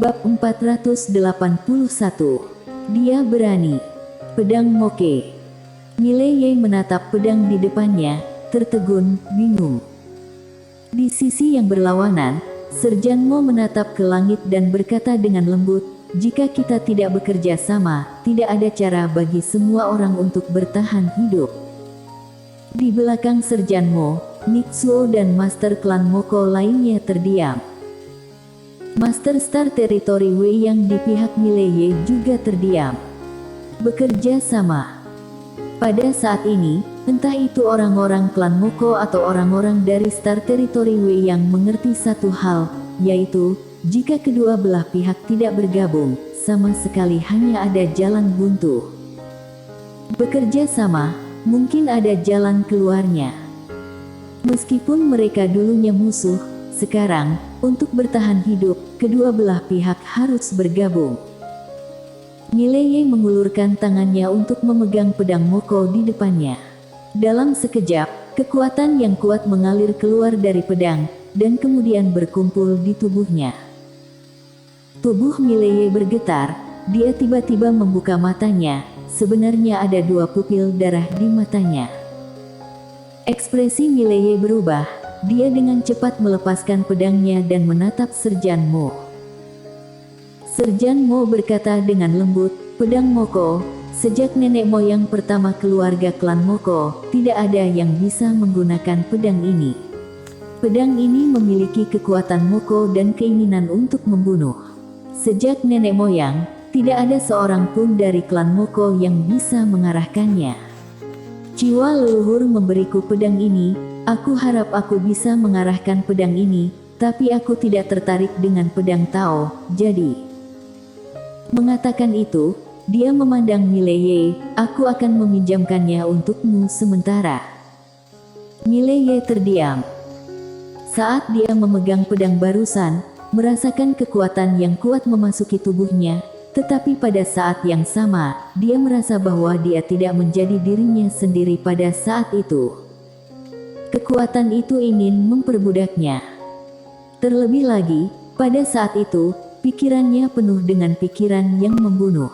Bab 481. Dia berani. Pedang Moke. Mileye menatap pedang di depannya, tertegun, bingung. Di sisi yang berlawanan, Serjan Mo menatap ke langit dan berkata dengan lembut, "Jika kita tidak bekerja sama, tidak ada cara bagi semua orang untuk bertahan hidup." Di belakang Serjan Mo, Nixuo dan Master Klan Moko lainnya terdiam. Master Star Territory Wei yang di pihak Mileye juga terdiam. Bekerja sama. Pada saat ini, entah itu orang-orang klan Moko atau orang-orang dari Star Territory Wei yang mengerti satu hal, yaitu, jika kedua belah pihak tidak bergabung, sama sekali hanya ada jalan buntu. Bekerja sama, mungkin ada jalan keluarnya. Meskipun mereka dulunya musuh, sekarang, untuk bertahan hidup, kedua belah pihak harus bergabung. Mileye mengulurkan tangannya untuk memegang pedang Moko di depannya. Dalam sekejap, kekuatan yang kuat mengalir keluar dari pedang, dan kemudian berkumpul di tubuhnya. Tubuh Mileye bergetar, dia tiba-tiba membuka matanya, sebenarnya ada dua pupil darah di matanya. Ekspresi Mileye berubah, dia dengan cepat melepaskan pedangnya dan menatap Serjan Mo. Serjan Mo berkata dengan lembut, "Pedang Moko, sejak nenek moyang pertama keluarga klan Moko, tidak ada yang bisa menggunakan pedang ini. Pedang ini memiliki kekuatan Moko dan keinginan untuk membunuh. Sejak nenek moyang, tidak ada seorang pun dari klan Moko yang bisa mengarahkannya. Jiwa leluhur memberiku pedang ini, aku harap aku bisa mengarahkan pedang ini, tapi aku tidak tertarik dengan pedang Tao, jadi..." Mengatakan itu, dia memandang Mileye, "Aku akan meminjamkannya untukmu sementara." Mileye terdiam. Saat dia memegang pedang barusan, merasakan kekuatan yang kuat memasuki tubuhnya, tetapi pada saat yang sama, dia merasa bahwa dia tidak menjadi dirinya sendiri pada saat itu. Kekuatan itu ingin memperbudaknya. Terlebih lagi, pada saat itu, pikirannya penuh dengan pikiran yang membunuh.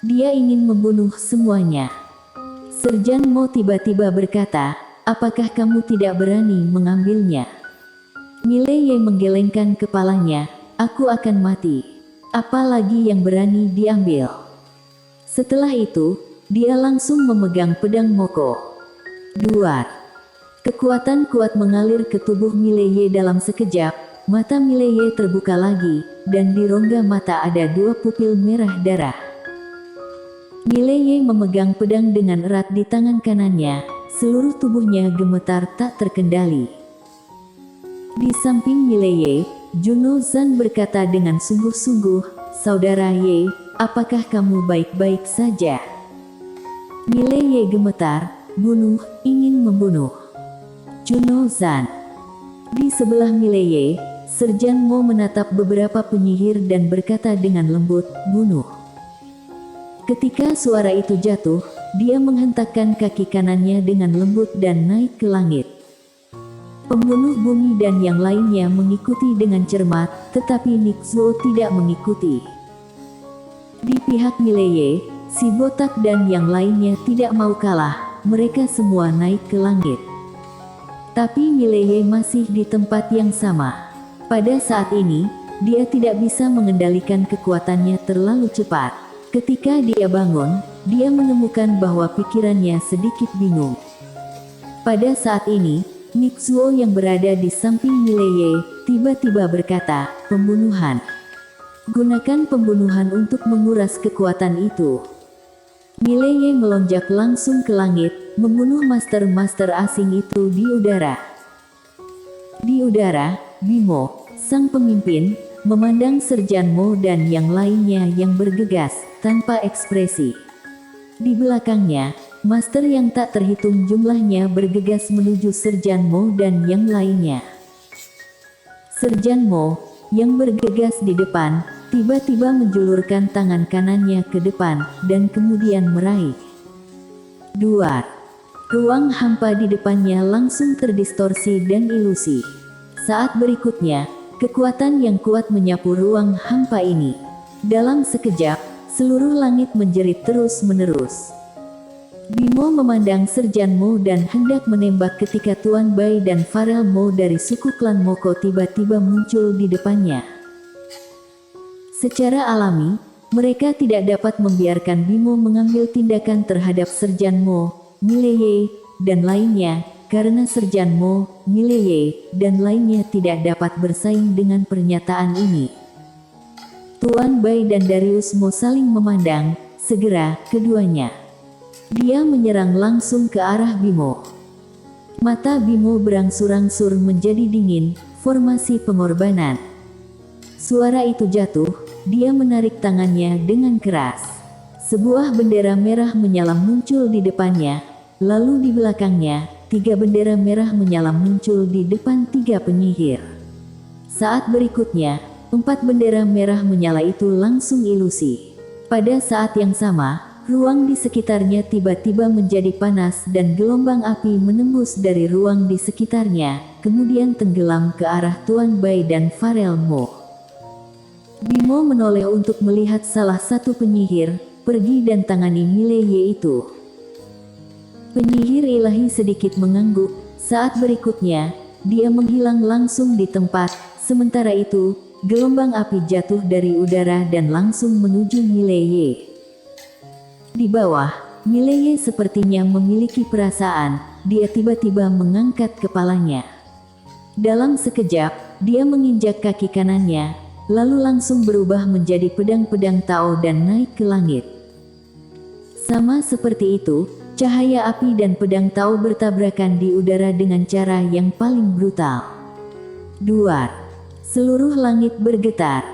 Dia ingin membunuh semuanya. Serjan Mo tiba-tiba berkata, "Apakah kamu tidak berani mengambilnya?" Mileye menggelengkan kepalanya, "Aku akan mati. Apalagi yang berani diambil." Setelah itu, dia langsung memegang pedang Moko. Duar. Kekuatan kuat mengalir ke tubuh Mileye dalam sekejap, mata Mileye terbuka lagi, dan di rongga mata ada dua pupil merah darah. Mileye memegang pedang dengan erat di tangan kanannya, seluruh tubuhnya gemetar tak terkendali. Di samping Mileye, Juno Zan berkata dengan sungguh-sungguh, "Saudara Ye, apakah kamu baik-baik saja?" Mileye gemetar, "Bunuh, ingin membunuh." Juno Zan. Di sebelah Mileye, Serjan Mo menatap beberapa penyihir dan berkata dengan lembut, "Bunuh." Ketika suara itu jatuh, dia menghentakkan kaki kanannya dengan lembut dan naik ke langit. Pembunuh bumi dan yang lainnya mengikuti dengan cermat, tetapi Nixuo tidak mengikuti. Di pihak Mileye, si botak dan yang lainnya tidak mau kalah, mereka semua naik ke langit. Tapi Mileye masih di tempat yang sama. Pada saat ini, dia tidak bisa mengendalikan kekuatannya terlalu cepat. Ketika dia bangun, dia menemukan bahwa pikirannya sedikit bingung. Pada saat ini, Nixuo yang berada di samping Mileye, tiba-tiba berkata, "Pembunuhan. Gunakan pembunuhan untuk menguras kekuatan itu." Mileye melonjak langsung ke langit, membunuh master-master asing itu di udara. Di udara, Bimo, sang pemimpin, memandang Serjan Mo dan yang lainnya yang bergegas, tanpa ekspresi. Di belakangnya, master yang tak terhitung jumlahnya bergegas menuju Serjan Mo dan yang lainnya. Serjan Mo, yang bergegas di depan, tiba-tiba menjulurkan tangan kanannya ke depan, dan kemudian meraih. Duar. Ruang hampa di depannya langsung terdistorsi dan ilusi. Saat berikutnya, kekuatan yang kuat menyapu ruang hampa ini. Dalam sekejap, seluruh langit menjerit terus-menerus. Bimo memandang Serjan Mo dan hendak menembak ketika Tuan Bai dan Farel Mo dari suku klan Moko tiba-tiba muncul di depannya. Secara alami, mereka tidak dapat membiarkan Bimo mengambil tindakan terhadap Serjan Mo, Mileye, dan lainnya, karena Serjan Mo, Mileye, dan lainnya tidak dapat bersaing dengan pernyataan ini. Tuan Bai dan Darius Mo saling memandang, segera, keduanya. Dia menyerang langsung ke arah Bimo. Mata Bimo berangsur-angsur menjadi dingin, formasi pengorbanan. Suara itu jatuh, dia menarik tangannya dengan keras. Sebuah bendera merah menyala muncul di depannya, lalu di belakangnya, 3 bendera merah menyala muncul di depan 3 penyihir. Saat berikutnya, 4 bendera merah menyala itu langsung ilusi. Pada saat yang sama, ruang di sekitarnya tiba-tiba menjadi panas dan gelombang api menembus dari ruang di sekitarnya, kemudian tenggelam ke arah Tuan Bai dan Farel Mo. Bimo menoleh untuk melihat salah satu penyihir, pergi dan tangani Mileye itu. Penyihir ilahi sedikit mengangguk, saat berikutnya, dia menghilang langsung di tempat, sementara itu, gelombang api jatuh dari udara dan langsung menuju Mileye. Di bawah, Mileye sepertinya memiliki perasaan, dia tiba-tiba mengangkat kepalanya. Dalam sekejap, dia menginjak kaki kanannya, lalu langsung berubah menjadi pedang-pedang Tao dan naik ke langit. Sama seperti itu, cahaya api dan pedang Tao bertabrakan di udara dengan cara yang paling brutal. Duar. Seluruh langit bergetar.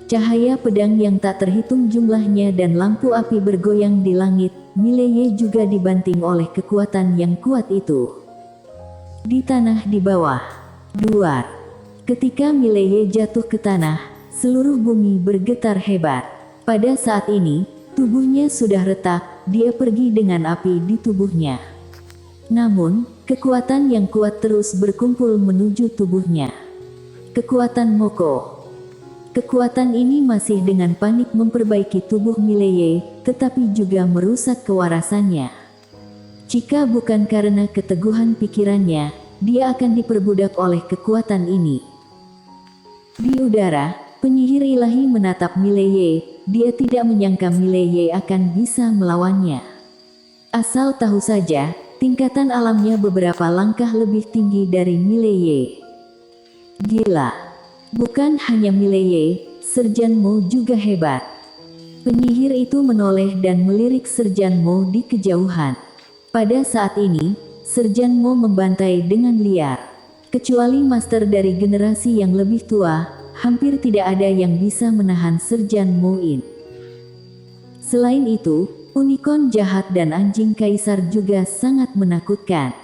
Cahaya pedang yang tak terhitung jumlahnya dan lampu api bergoyang di langit, Mileye juga dibanting oleh kekuatan yang kuat itu. Di tanah di bawah. Duar. Ketika Mileye jatuh ke tanah, seluruh bumi bergetar hebat. Pada saat ini, tubuhnya sudah retak, dia pergi dengan api di tubuhnya. Namun, kekuatan yang kuat terus berkumpul menuju tubuhnya. Kekuatan Moko. Kekuatan ini masih dengan panik memperbaiki tubuh Mileye, tetapi juga merusak kewarasannya. Jika bukan karena keteguhan pikirannya, dia akan diperbudak oleh kekuatan ini. Di udara, penyihir ilahi menatap Mileye, dia tidak menyangka Mileye akan bisa melawannya. Asal tahu saja, tingkatan alamnya beberapa langkah lebih tinggi dari Mileye. Gila. Bukan hanya Mileye, Serjan Mo juga hebat. Penyihir itu menoleh dan melirik Serjan Mo di kejauhan. Pada saat ini, Serjan Mo membantai dengan liar. Kecuali master dari generasi yang lebih tua, hampir tidak ada yang bisa menahan Serjan Mo in. Selain itu, unicorn jahat dan anjing kaisar juga sangat menakutkan.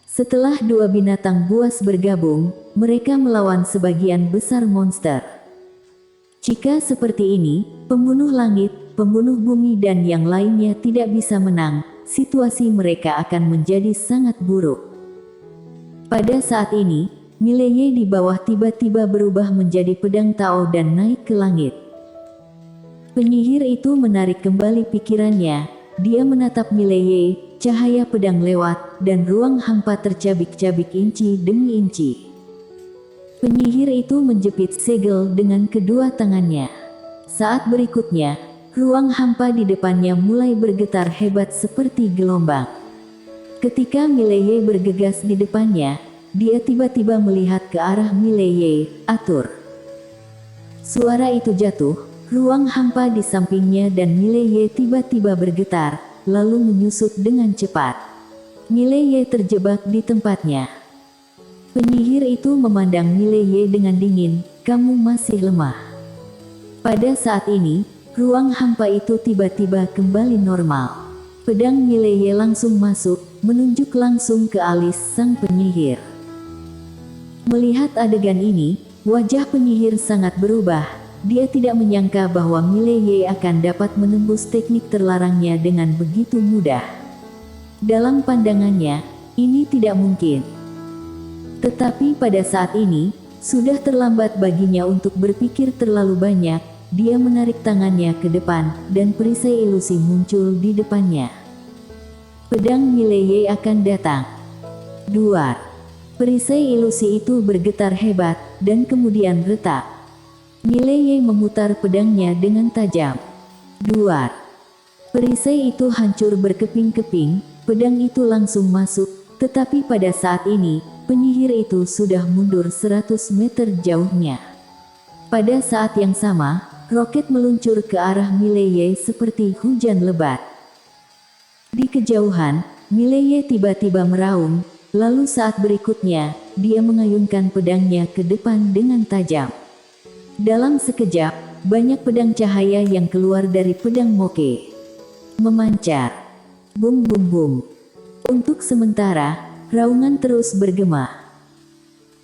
Setelah 2 binatang buas bergabung, mereka melawan sebagian besar monster. Jika seperti ini, pembunuh langit, pembunuh bumi dan yang lainnya tidak bisa menang, situasi mereka akan menjadi sangat buruk. Pada saat ini, Mileye di bawah tiba-tiba berubah menjadi pedang Tao dan naik ke langit. Penyihir itu menarik kembali pikirannya, dia menatap Mileye. Cahaya pedang lewat, dan ruang hampa tercabik-cabik inci demi inci. Penyihir itu menjepit segel dengan kedua tangannya. Saat berikutnya, ruang hampa di depannya mulai bergetar hebat seperti gelombang. Ketika Mileye bergegas di depannya, dia tiba-tiba melihat ke arah Mileye, atur. Suara itu jatuh, ruang hampa di sampingnya dan Mileye tiba-tiba bergetar, lalu menyusut dengan cepat. Mileye terjebak di tempatnya. Penyihir itu memandang Mileye dengan dingin, kamu masih lemah. Pada saat ini, ruang hampa itu tiba-tiba kembali normal. Pedang Mileye langsung masuk, menunjuk langsung ke alis sang penyihir. Melihat adegan ini, wajah penyihir sangat berubah. Dia tidak menyangka bahwa Mileye akan dapat menembus teknik terlarangnya dengan begitu mudah. Dalam pandangannya, ini tidak mungkin. Tetapi pada saat ini, Sudah terlambat baginya untuk berpikir terlalu banyak, dia menarik tangannya ke depan, dan perisai ilusi muncul di depannya. Pedang Mileye akan datang. 2. Perisai ilusi itu bergetar hebat, dan kemudian retak. Mileye memutar pedangnya dengan tajam. 2. Perisai itu hancur berkeping-keping, pedang itu langsung masuk, tetapi pada saat ini, penyihir itu sudah mundur 100 meter jauhnya. Pada saat yang sama, roket meluncur ke arah Mileye seperti hujan lebat. Di kejauhan, Mileye tiba-tiba meraung, lalu saat berikutnya, dia mengayunkan pedangnya ke depan dengan tajam. Dalam sekejap, banyak pedang cahaya yang keluar dari pedang Moke. Memancar. Bum bum bum. Untuk sementara, raungan terus bergema.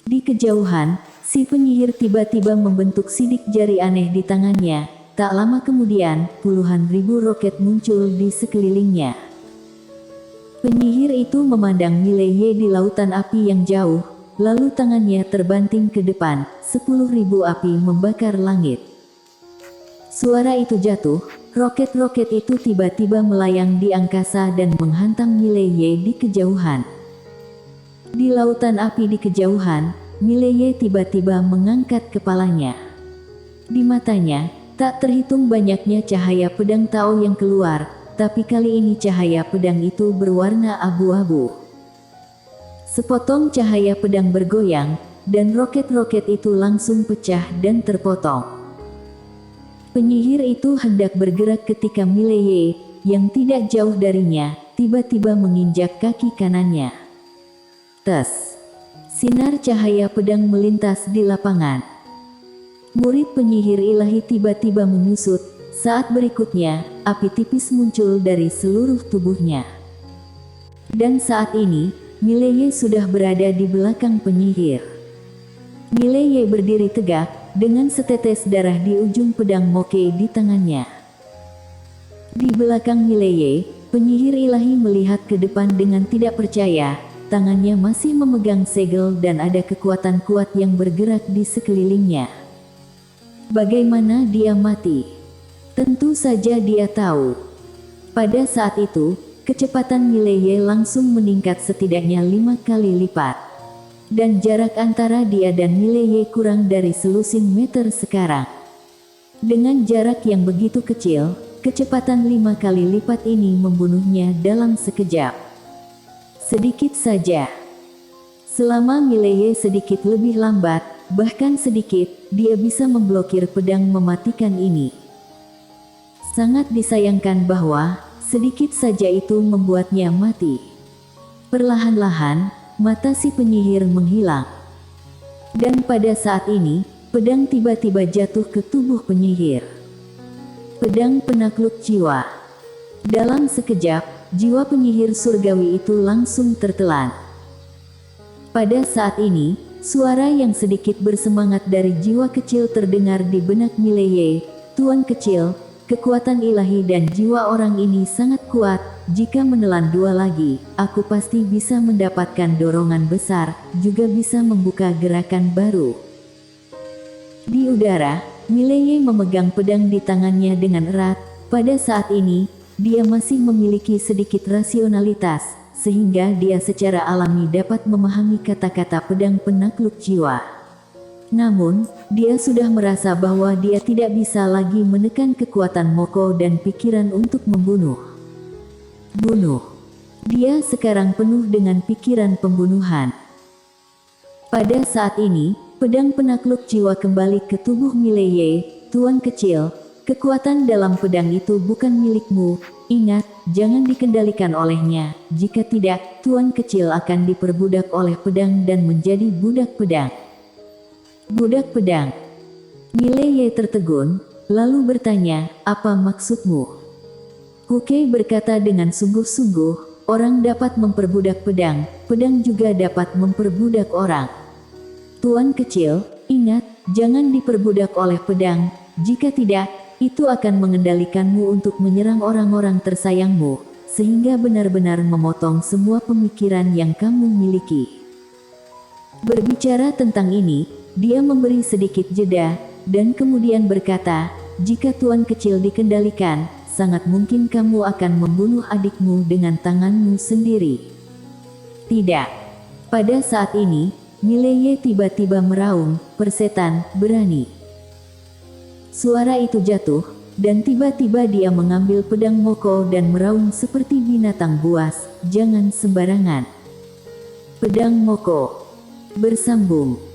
Di kejauhan, si penyihir tiba-tiba membentuk sidik jari aneh di tangannya. Tak lama kemudian, puluhan ribu roket muncul di sekelilingnya. Penyihir itu memandang Mileye di lautan api yang jauh, lalu tangannya terbanting ke depan, 10.000 api membakar langit. Suara itu jatuh, roket-roket itu tiba-tiba melayang di angkasa dan menghantam Mileye di kejauhan. Di lautan api di kejauhan, Mileye tiba-tiba mengangkat kepalanya. Di matanya, tak terhitung banyaknya cahaya pedang Tao yang keluar, tapi kali ini cahaya pedang itu berwarna abu-abu. Sepotong cahaya pedang bergoyang, dan roket-roket itu langsung pecah dan terpotong. Penyihir itu hendak bergerak ketika Mileye, yang tidak jauh darinya, tiba-tiba menginjak kaki kanannya. Tes. Sinar cahaya pedang melintas di lapangan. Murid penyihir ilahi tiba-tiba menyusut, saat berikutnya, api tipis muncul dari seluruh tubuhnya. Dan saat ini, Mileye sudah berada di belakang penyihir. Mileye berdiri tegak, dengan setetes darah di ujung pedang Moke di tangannya. Di belakang Mileye, penyihir ilahi melihat ke depan dengan tidak percaya, tangannya masih memegang segel dan ada kekuatan kuat yang bergerak di sekelilingnya. Bagaimana dia mati? Tentu saja dia tahu. Pada saat itu, kecepatan Mileye langsung meningkat setidaknya 5 kali lipat. Dan jarak antara dia dan Mileye kurang dari selusin meter sekarang. Dengan jarak yang begitu kecil, kecepatan 5 kali lipat ini membunuhnya dalam sekejap. Sedikit saja. Selama Mileye sedikit lebih lambat, bahkan sedikit, dia bisa memblokir pedang mematikan ini. Sangat disayangkan bahwa, sedikit saja itu membuatnya mati. Perlahan-lahan, mata si penyihir menghilang. Dan pada saat ini, pedang tiba-tiba jatuh ke tubuh penyihir. Pedang penakluk jiwa. Dalam sekejap, jiwa penyihir surgawi itu langsung tertelan. Pada saat ini, suara yang sedikit bersemangat dari jiwa kecil terdengar di benak Mileye. Tuan kecil, kekuatan ilahi dan jiwa orang ini sangat kuat. Jika menelan 2 lagi, aku pasti bisa mendapatkan dorongan besar, juga bisa membuka gerakan baru. Di udara, Mileye memegang pedang di tangannya dengan erat. Pada saat ini, dia masih memiliki sedikit rasionalitas, sehingga dia secara alami dapat memahami kata-kata pedang penakluk jiwa. Namun, dia sudah merasa bahwa dia tidak bisa lagi menekan kekuatan Moko dan pikiran untuk membunuh. Bunuh. Dia sekarang penuh dengan pikiran pembunuhan. Pada saat ini, pedang penakluk jiwa kembali ke tubuh Mileye. Tuan kecil, kekuatan dalam pedang itu bukan milikmu. Ingat, jangan dikendalikan olehnya. Jika tidak, tuan kecil akan diperbudak oleh pedang dan menjadi budak pedang. Budak pedang. Mileye tertegun, lalu bertanya, apa maksudmu? Huke berkata dengan sungguh-sungguh, orang dapat memperbudak pedang, pedang juga dapat memperbudak orang. Tuan kecil, ingat, jangan diperbudak oleh pedang, jika tidak, itu akan mengendalikanmu untuk menyerang orang-orang tersayangmu, sehingga benar-benar memotong semua pemikiran yang kamu miliki. Berbicara tentang ini, Dia memberi sedikit jeda, dan kemudian berkata, "Jika Tuan kecil dikendalikan, sangat mungkin kamu akan membunuh adikmu dengan tanganmu sendiri." Tidak. Pada saat ini, Mileye tiba-tiba meraung, "Persetan, berani." Suara itu jatuh, dan tiba-tiba dia mengambil pedang Moko dan meraung seperti binatang buas, "Jangan sembarangan." Pedang Moko bersambung.